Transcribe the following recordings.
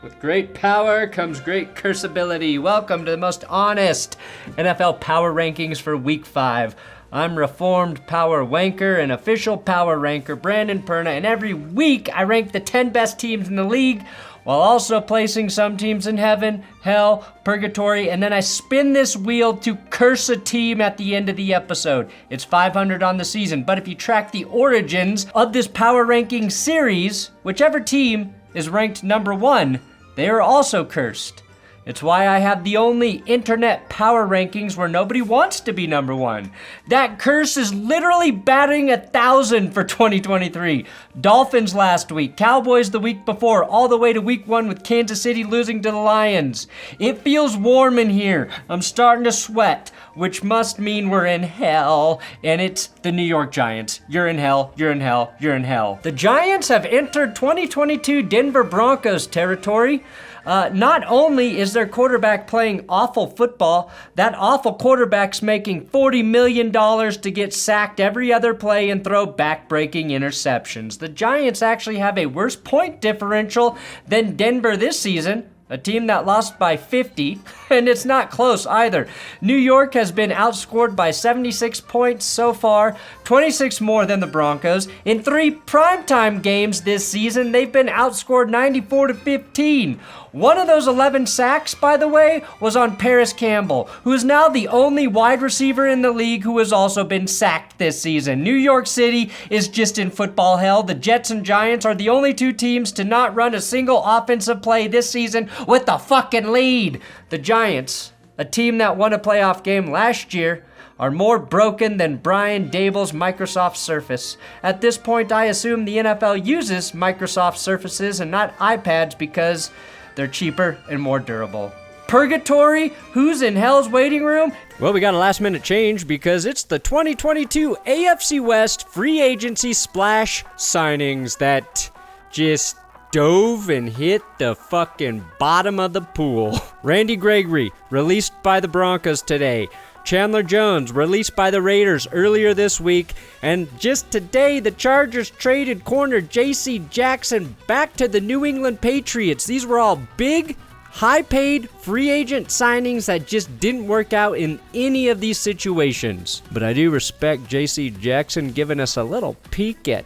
With great power comes great cursability. Welcome to the most honest NFL power rankings for Week 5. I'm Reformed Power Wanker and official power ranker Brandon Perna, and every week I rank the 10 best teams in the league while also placing some teams in heaven, hell, purgatory, and then I spin this wheel to curse a team at the end of the episode. It's 500 on the season, but if you track the origins of this power ranking series, whichever team is ranked number 1, they are also cursed. It's why I have the only internet power rankings where nobody wants to be number 1. That curse is literally batting 1,000 for 2023. Dolphins last week, Cowboys the week before, all the way to week 1 with Kansas City losing to the Lions. It feels warm in here. I'm starting to sweat, which must mean we're in hell, and it's the New York Giants. You're in hell, you're in hell, you're in hell. The Giants have entered 2022 Denver Broncos territory. Not only is their quarterback playing awful football, that awful quarterback's making $40 million to get sacked every other play and throw back-breaking interceptions. The Giants actually have a worse point differential than Denver this season, a team that lost by 50, and it's not close either. New York has been outscored by 76 points so far, 26 more than the Broncos. In 3 primetime games this season, they've been outscored 94-15. One of those 11 sacks, by the way, was on Paris Campbell, who is now the only wide receiver in the league who has also been sacked this season. New York City is just in football hell. The Jets and Giants are the only 2 teams to not run a single offensive play this season with the fucking lead. The Giants, a team that won a playoff game last year, are more broken than Brian Dable's Microsoft Surface. At this point, I assume the NFL uses Microsoft Surfaces and not iPads because they're cheaper and more durable. Purgatory? Who's in hell's waiting room? Well, we got a last minute change because it's the 2022 AFC West free agency splash signings that just dove and hit the fucking bottom of the pool. Randy Gregory, released by the Broncos today. Chandler Jones, released by the Raiders earlier this week. And just today, the Chargers traded corner J.C. Jackson back to the New England Patriots. These were all big, high-paid free agent signings that just didn't work out in any of these situations. But I do respect J.C. Jackson giving us a little peek at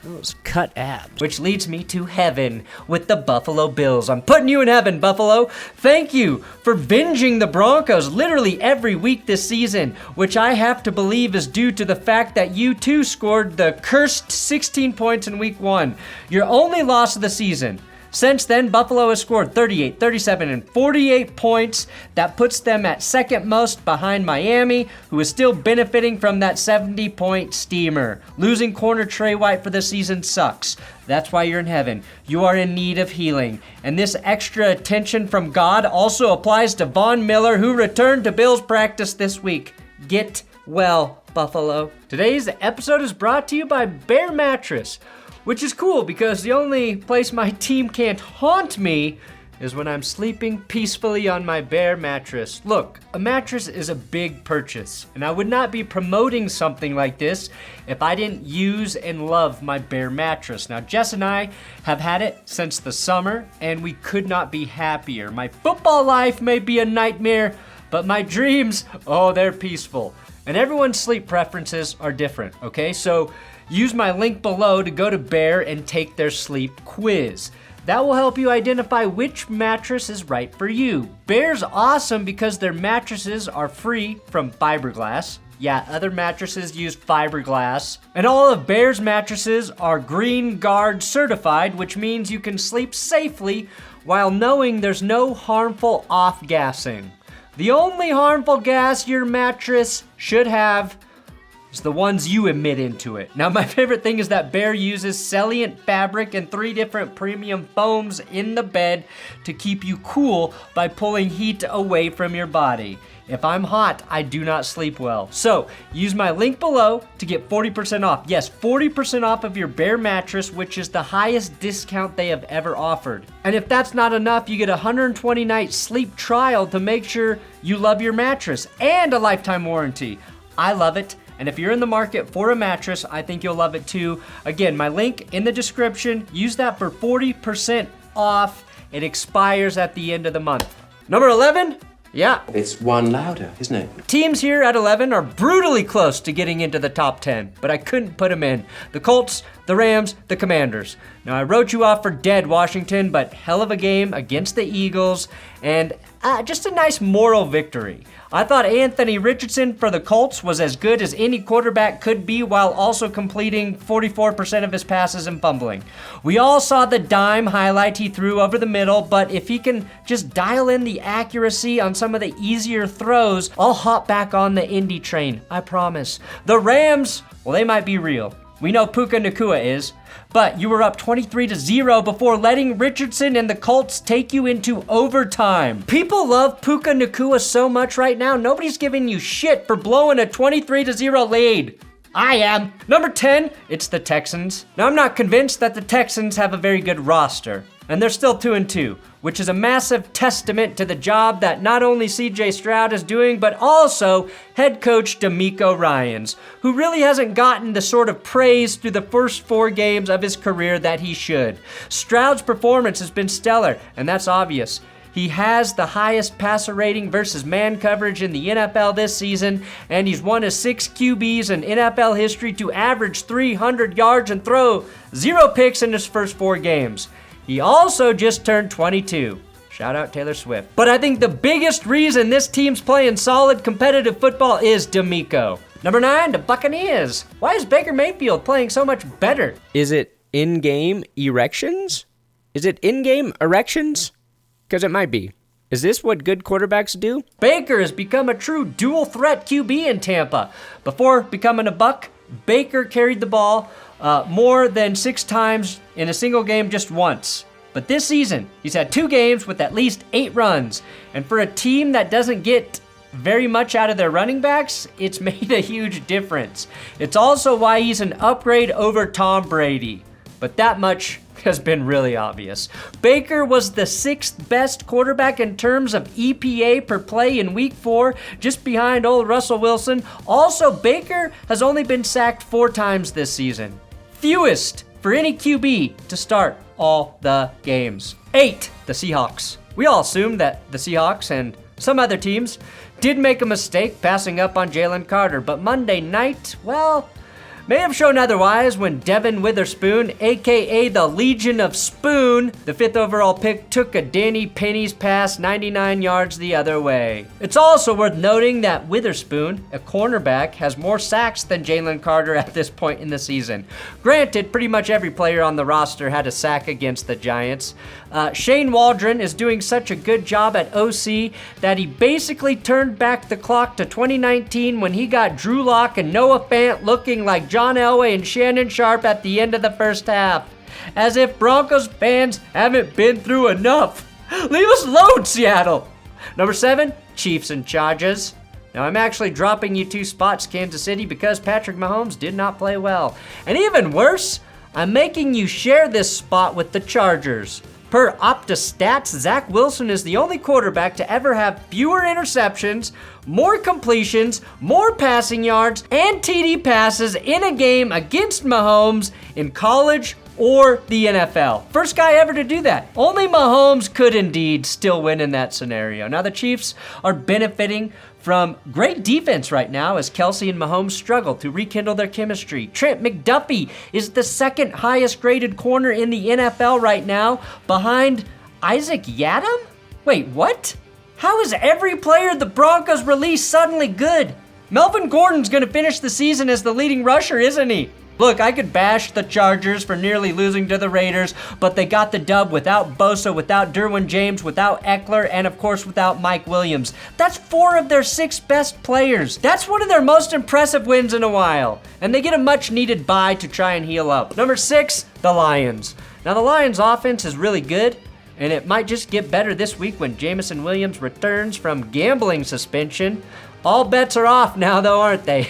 those cut abs. Which leads me to heaven with the Buffalo Bills. I'm putting you in heaven, Buffalo. Thank you for binging the Broncos literally every week this season, which I have to believe is due to the fact that you too scored the cursed 16 points in week 1. Your only loss of the season. Since then, Buffalo has scored 38, 37, and 48 points. That puts them at second most behind Miami, who is still benefiting from that 70-point steamer. Losing corner Trey White for the season sucks. That's why you're in heaven. You are in need of healing. And this extra attention from God also applies to Von Miller, who returned to Bills practice this week. Get well, Buffalo. Today's episode is brought to you by Bear Mattress, which is cool because the only place my team can't haunt me is when I'm sleeping peacefully on my Bear mattress. Look, a mattress is a big purchase, and I would not be promoting something like this if I didn't use and love my Bear mattress. Now, Jess and I have had it since the summer, and we could not be happier. My football life may be a nightmare, but my dreams, oh, they're peaceful. And everyone's sleep preferences are different, okay? So use my link below to go to Bear and take their sleep quiz. That will help you identify which mattress is right for you. Bear's awesome because their mattresses are free from fiberglass. Yeah, other mattresses use fiberglass. And all of Bear's mattresses are Green Guard certified, which means you can sleep safely while knowing there's no harmful off-gassing. The only harmful gas your mattress should have is the ones you emit into it. Now, my favorite thing is that Bear uses Celliant fabric and 3 different premium foams in the bed to keep you cool by pulling heat away from your body. If I'm hot, I do not sleep well. So, use my link below to get 40% off. Yes, 40% off of your Bear mattress, which is the highest discount they have ever offered. And if that's not enough, you get a 120-night sleep trial to make sure you love your mattress and a lifetime warranty. I love it. And if you're in the market for a mattress, I think you'll love it too. Again, my link in the description, use that for 40% off. It expires at the end of the month. Number 11? Yeah. It's one louder, isn't it? Teams here at 11 are brutally close to getting into the top 10, but I couldn't put them in. The Colts, the Rams, the Commanders. Now, I wrote you off for dead, Washington, but hell of a game against the Eagles, and just a nice moral victory. I thought Anthony Richardson for the Colts was as good as any quarterback could be while also completing 44% of his passes and fumbling. We all saw the dime highlight he threw over the middle, but if he can just dial in the accuracy on some of the easier throws, I'll hop back on the Indy train, I promise. The Rams, well, they might be real. We know Puka Nacua is, but you were up 23-0 before letting Richardson and the Colts take you into overtime. People love Puka Nacua so much right now, nobody's giving you shit for blowing a 23-0 lead. I am. Number 10, it's the Texans. Now, I'm not convinced that the Texans have a very good roster, and they're still 2-2, which is a massive testament to the job that not only CJ Stroud is doing, but also head coach DeMeco Ryans, who really hasn't gotten the sort of praise through the first 4 games of his career that he should. Stroud's performance has been stellar, and that's obvious. He has the highest passer rating versus man coverage in the NFL this season, and he's one of 6 QBs in NFL history to average 300 yards and throw 0 picks in his first 4 games. He also just turned 22. Shout out Taylor Swift. But I think the biggest reason this team's playing solid competitive football is DeMeco. Number 9, the Buccaneers. Why is Baker Mayfield playing so much better? Is it in-game erections? Is it in-game erections? Because it might be. Is this what good quarterbacks do? Baker has become a true dual-threat QB in Tampa. Before becoming a Buck, Baker carried the ball more than 6 times in a single game just once. But this season, he's had 2 games with at least 8 runs. And for a team that doesn't get very much out of their running backs, it's made a huge difference. It's also why he's an upgrade over Tom Brady. But that much has been really obvious. Baker was the 6th best quarterback in terms of EPA per play in week 4, just behind old Russell Wilson. Also, Baker has only been sacked 4 times this season. Fewest for any QB to start all the games. 8, the Seahawks. We all assumed that the Seahawks and some other teams did make a mistake passing up on Jalen Carter, but Monday night, well, may have shown otherwise when Devin Witherspoon, aka the Legion of Spoon, the 5th overall pick, took a Danny Penny's pass 99 yards the other way. It's also worth noting that Witherspoon, a cornerback, has more sacks than Jalen Carter at this point in the season. Granted, pretty much every player on the roster had a sack against the Giants. Shane Waldron is doing such a good job at OC that he basically turned back the clock to 2019 when he got Drew Lock and Noah Fant looking like John Elway and Shannon Sharp at the end of the first half. As if Broncos fans haven't been through enough. Leave us alone, Seattle. Number 7, Chiefs and Chargers. Now, I'm actually dropping you 2 spots, Kansas City, because Patrick Mahomes did not play well. And even worse, I'm making you share this spot with the Chargers. Per OptaStats, Zach Wilson is the only quarterback to ever have fewer interceptions, more completions, more passing yards, and TD passes in a game against Mahomes in college or the NFL. First guy ever to do that. Only Mahomes could indeed still win in that scenario. Now, the Chiefs are benefiting from great defense right now as Kelsey and Mahomes struggle to rekindle their chemistry. Trent McDuffie is the 2nd highest graded corner in the NFL right now, behind Isaac Yiadom? Wait, what? How is every player the Broncos release suddenly good? Melvin Gordon's gonna finish the season as the leading rusher, isn't he? Look, I could bash the Chargers for nearly losing to the Raiders, but they got the dub without Bosa, without Derwin James, without Eckler, and of course without Mike Williams. That's 4 of their 6 best players. That's one of their most impressive wins in a while. And they get a much needed bye to try and heal up. Number 6, the Lions. Now the Lions offense is really good, and it might just get better this week when Jamison Williams returns from gambling suspension. All bets are off now, though, aren't they?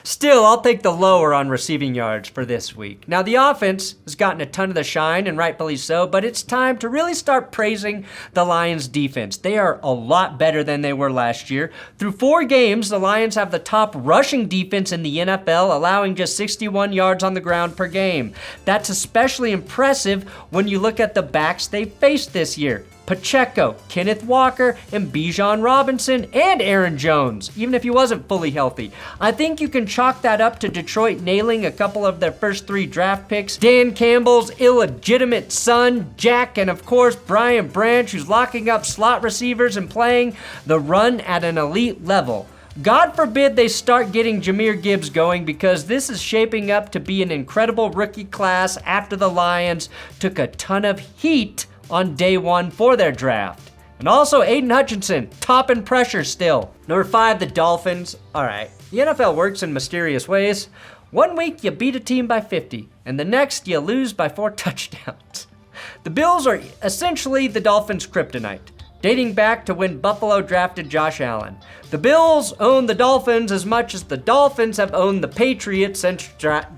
Still, Still, I'll take the lower on receiving yards for this week. Now, the offense has gotten a ton of the shine, and rightfully so, but it's time to really start praising the Lions' defense. They are a lot better than they were last year. Through 4 games, the Lions have the top rushing defense in the NFL, allowing just 61 yards on the ground per game. That's especially impressive when you look at the backs they faced this year. Pacheco, Kenneth Walker, and Bijan Robinson, and Aaron Jones, even if he wasn't fully healthy. I think you can chalk that up to Detroit nailing a couple of their first 3 draft picks. Dan Campbell's illegitimate son, Jack, and of course, Brian Branch, who's locking up slot receivers and playing the run at an elite level. God forbid they start getting Jahmyr Gibbs going, because this is shaping up to be an incredible rookie class after the Lions took a ton of heat on day 1 for their draft. And also Aiden Hutchinson, top in pressure still. Number 5, the Dolphins. All right, the NFL works in mysterious ways. One week you beat a team by 50, and the next you lose by 4 touchdowns. The Bills are essentially the Dolphins' kryptonite, dating back to when Buffalo drafted Josh Allen. The Bills own the Dolphins as much as the Dolphins have owned the Patriots since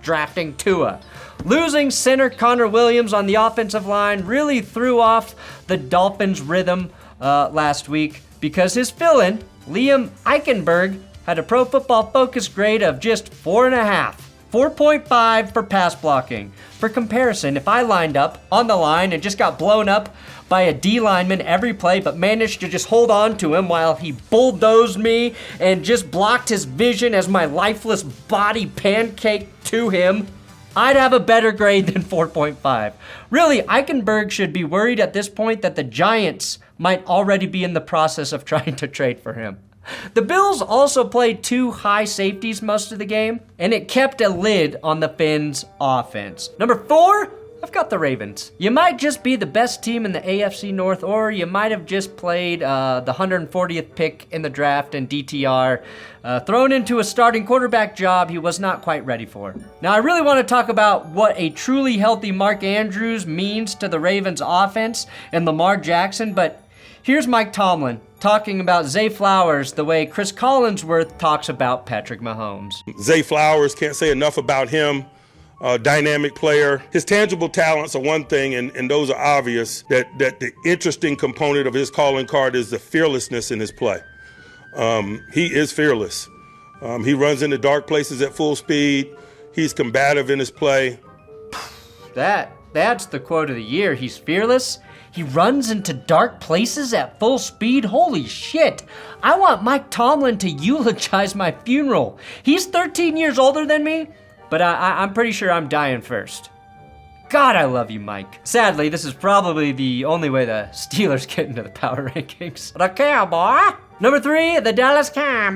drafting Tua. Losing center Connor Williams on the offensive line really threw off the Dolphins' rhythm last week, because his fill-in, Liam Eichenberg, had a Pro Football Focus grade of just 4.5. 4.5 for pass blocking. For comparison, if I lined up on the line and just got blown up by a D lineman every play, but managed to just hold on to him while he bulldozed me and just blocked his vision as my lifeless body pancaked to him, I'd have a better grade than 4.5. Really, Eichenberg should be worried at this point that the Giants might already be in the process of trying to trade for him. The Bills also played 2 high safeties most of the game, and it kept a lid on the Fins' offense. Number 4, I've got the Ravens. You might just be the best team in the AFC North, or you might have just played the 140th pick in the draft and DTR, thrown into a starting quarterback job he was not quite ready for. Now, I really want to talk about what a truly healthy Mark Andrews means to the Ravens offense and Lamar Jackson, but here's Mike Tomlin talking about Zay Flowers the way Chris Collinsworth talks about Patrick Mahomes. Zay Flowers, can't say enough about him. Dynamic player. His tangible talents are one thing, and those are obvious. That the interesting component of his calling card is the fearlessness in his play. He is fearless. He runs into dark places at full speed. He's combative in his play. That's the quote of the year. He's fearless. He runs into dark places at full speed. Holy shit. I want Mike Tomlin to eulogize my funeral. He's 13 years older than me, but I'm pretty sure I'm dying first. God, I love you, Mike. Sadly, this is probably the only way the Steelers get into the power rankings. The Cowboy. Number 3, the Dallas Cowboys.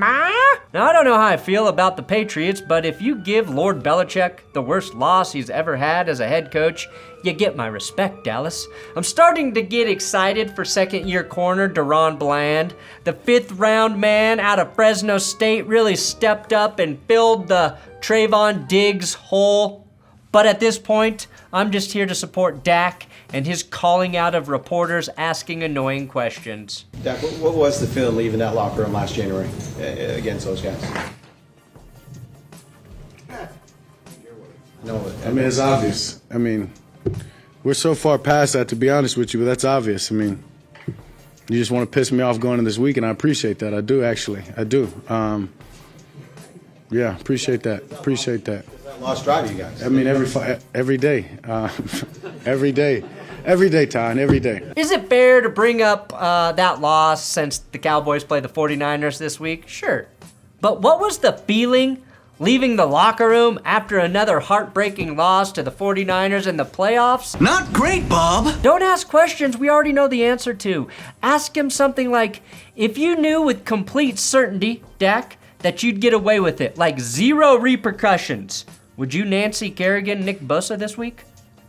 Now, I don't know how I feel about the Patriots, but if you give Lord Belichick the worst loss he's ever had as a head coach, you get my respect, Dallas. I'm starting to get excited for second-year corner Deron Bland. The 5th-round man out of Fresno State really stepped up and filled the Trayvon Diggs hole. But at this point, I'm just here to support Dak and his calling out of reporters asking annoying questions. Dak, what was the feeling leaving that locker room last January against those guys? No, I mean, it's obvious. I mean, we're so far past that, to be honest with you, but that's obvious. I mean, you just want to piss me off going into this week, and I appreciate that. I do, actually. I do. Yeah, appreciate that. Appreciate that. Lost drive, you guys. I mean, every day. Every day. Every day, Ty, every day. Is it fair to bring up that loss since the Cowboys play the 49ers this week? Sure. But what was the feeling leaving the locker room after another heartbreaking loss to the 49ers in the playoffs? Not great, Bob. Don't ask questions we already know the answer to. Ask him something like, if you knew with complete certainty, Dak, that you'd get away with it, like 0 repercussions, would you Nancy Kerrigan Nick Bosa this week?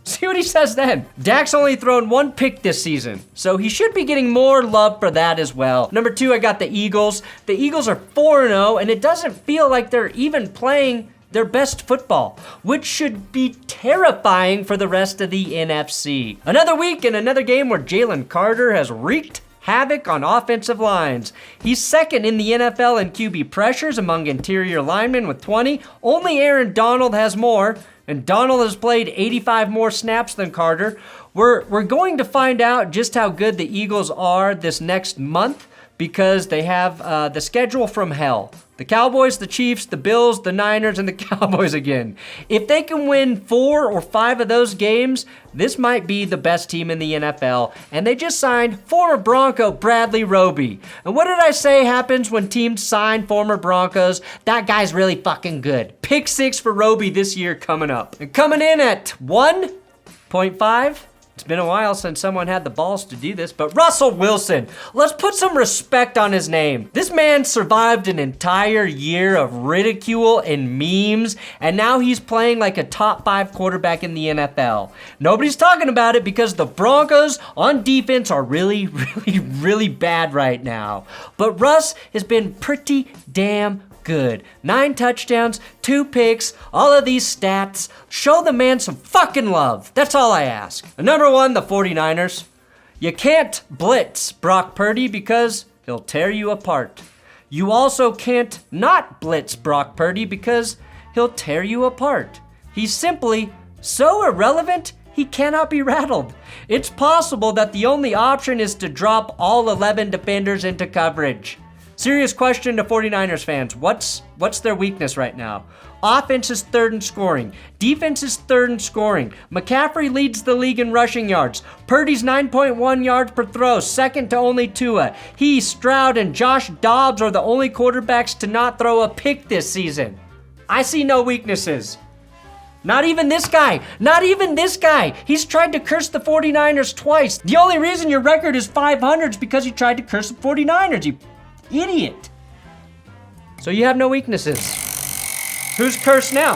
See what he says then. Dak's only thrown 1 pick this season, so he should be getting more love for that as well. Number 2, I got the Eagles. The Eagles are 4-0, and it doesn't feel like they're even playing their best football, which should be terrifying for the rest of the NFC. Another week and another game where Jalen Carter has wreaked havoc on offensive lines. He's second in the NFL in QB pressures among interior linemen with 20. Only Aaron Donald has more, and Donald has played 85 more snaps than Carter. We're going to find out just how good the Eagles are this next month because they have the schedule from hell. The Cowboys, the Chiefs, the Bills, the Niners, and the Cowboys again. If they can win 4 or 5 of those games, this might be the best team in the NFL. And they just signed former Bronco Bradley Roby. And what did I say happens when teams sign former Broncos? That guy's really fucking good. Pick 6 for Roby this year coming up. And coming in at 1.5. It's been a while since someone had the balls to do this, but Russell Wilson. Let's put some respect on his name. This man survived an entire year of ridicule and memes, and now he's playing like a top 5 quarterback in the NFL. Nobody's talking about it because the Broncos on defense are really bad right now. But Russ has been pretty damn good. 9 touchdowns, 2 picks, all of these stats. Show the man some fucking love. That's all I ask. And number 1, the 49ers. You can't blitz Brock Purdy because he'll tear you apart. You also can't not blitz Brock Purdy because he'll tear you apart. He's simply so irrelevant, he cannot be rattled. It's possible that the only option is to drop all 11 defenders into coverage. Serious question to 49ers fans. What's their weakness right now? Offense is 3rd in scoring. Defense is 3rd in scoring. McCaffrey leads the league in rushing yards. Purdy's 9.1 yards per throw, second to only Tua. He, Stroud, and Josh Dobbs are the only quarterbacks to not throw a pick this season. I see no weaknesses. Not even this guy. Not even this guy. He's tried to curse the 49ers twice. The only reason your record is 500 is because you tried to curse the 49ers, you idiot. So you have no weaknesses. Who's cursed now?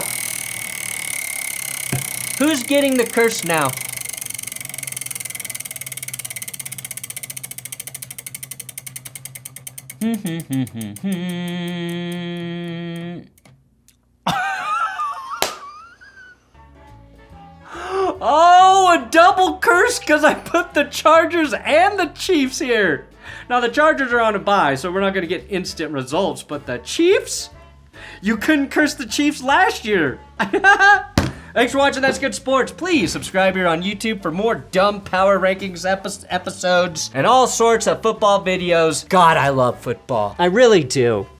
Who's getting the curse now? Oh, a double curse because I put the Chargers and the Chiefs here. Now, the Chargers are on a bye, so we're not going to get instant results, but the Chiefs? You couldn't curse the Chiefs last year. Thanks for watching That's Good Sports. Please subscribe here on YouTube for more dumb power rankings episodes and all sorts of football videos. God, I love football. I really do.